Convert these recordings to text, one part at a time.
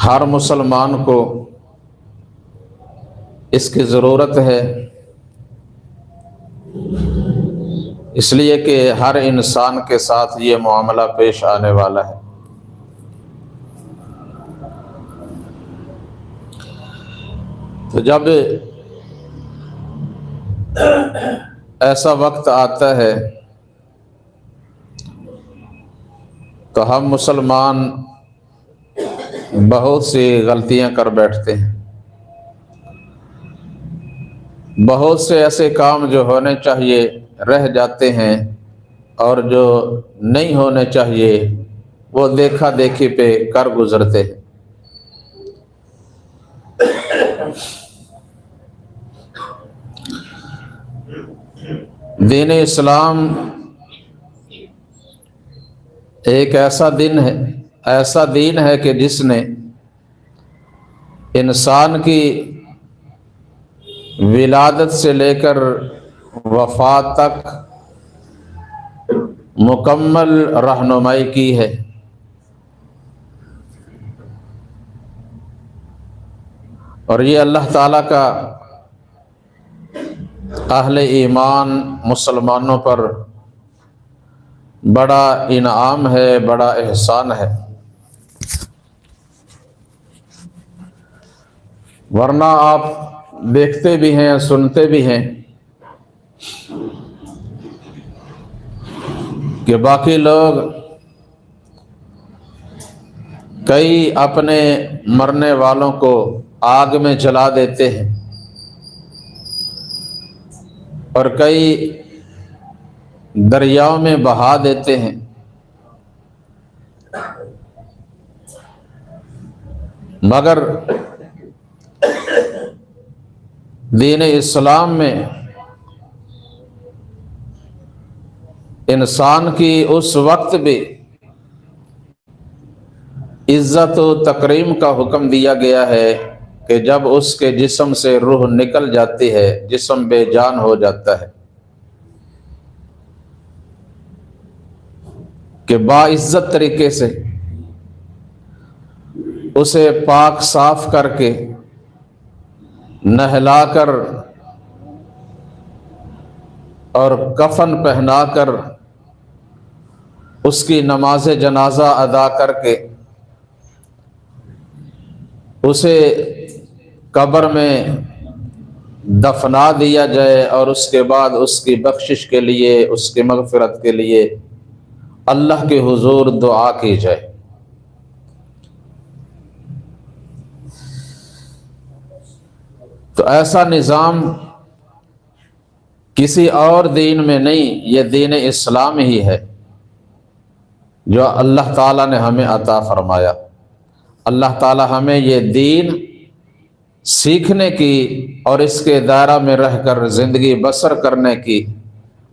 ہر مسلمان کو اس کی ضرورت ہے، اس لیے کہ ہر انسان کے ساتھ یہ معاملہ پیش آنے والا ہے۔ تو جب ایسا وقت آتا ہے تو ہم مسلمان بہت سی غلطیاں کر بیٹھتے ہیں، بہت سے ایسے کام جو ہونے چاہیے رہ جاتے ہیں، اور جو نہیں ہونے چاہیے وہ دیکھا دیکھی پہ کر گزرتے ہیں۔ دین اسلام ایک ایسا دین ہے کہ جس نے انسان کی ولادت سے لے کر وفات تک مکمل رہنمائی کی ہے، اور یہ اللہ تعالیٰ کا اہل ایمان مسلمانوں پر بڑا انعام ہے، بڑا احسان ہے۔ ورنہ آپ دیکھتے بھی ہیں، سنتے بھی ہیں کہ باقی لوگ کئی اپنے مرنے والوں کو آگ میں جلا دیتے ہیں، اور کئی دریاؤں میں بہا دیتے ہیں، مگر دین اسلام میں انسان کی اس وقت بھی عزت و تکریم کا حکم دیا گیا ہے کہ جب اس کے جسم سے روح نکل جاتی ہے، جسم بے جان ہو جاتا ہے، کہ باعزت طریقے سے اسے پاک صاف کر کے نہلا کر اور کفن پہنا کر اس کی نماز جنازہ ادا کر کے اسے قبر میں دفنا دیا جائے، اور اس کے بعد اس کی بخشش کے لیے، اس کی مغفرت کے لیے اللہ کے حضور دعا کی جائے۔ تو ایسا نظام کسی اور دین میں نہیں، یہ دین اسلام ہی ہے جو اللہ تعالیٰ نے ہمیں عطا فرمایا۔ اللہ تعالیٰ ہمیں یہ دین سیکھنے کی اور اس کے دائرہ میں رہ کر زندگی بسر کرنے کی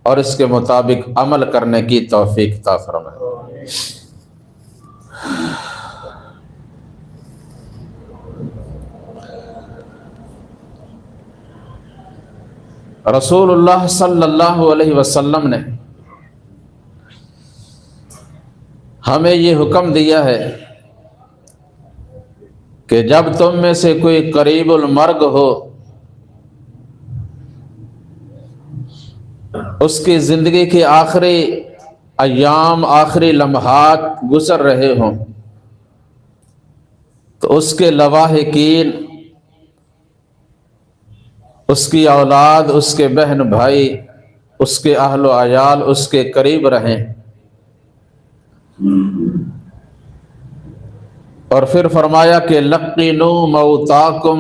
اور اس کے مطابق عمل کرنے کی توفیق عطا فرمائے۔ رسول اللہ صلی اللہ علیہ وسلم نے ہمیں یہ حکم دیا ہے کہ جب تم میں سے کوئی قریب المرگ ہو، اس کی زندگی کے آخری ایام، آخری لمحات گزر رہے ہوں، تو اس کے لواحقین، اس کی اولاد، اس کے بہن بھائی، اس کے اہل و عیال اس کے قریب رہیں، اور پھر فرمایا کہ لقنوا موتاکم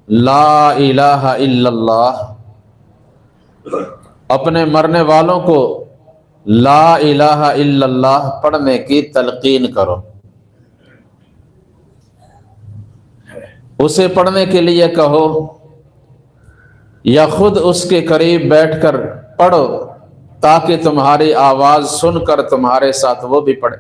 لا الہ الا اللہ، اپنے مرنے والوں کو لا الہ الا اللہ پڑھنے کی تلقین کرو۔ اسے پڑھنے کے لیے کہو یا خود اس کے قریب بیٹھ کر پڑھو، تاکہ تمہاری آواز سن کر تمہارے ساتھ وہ بھی پڑھے۔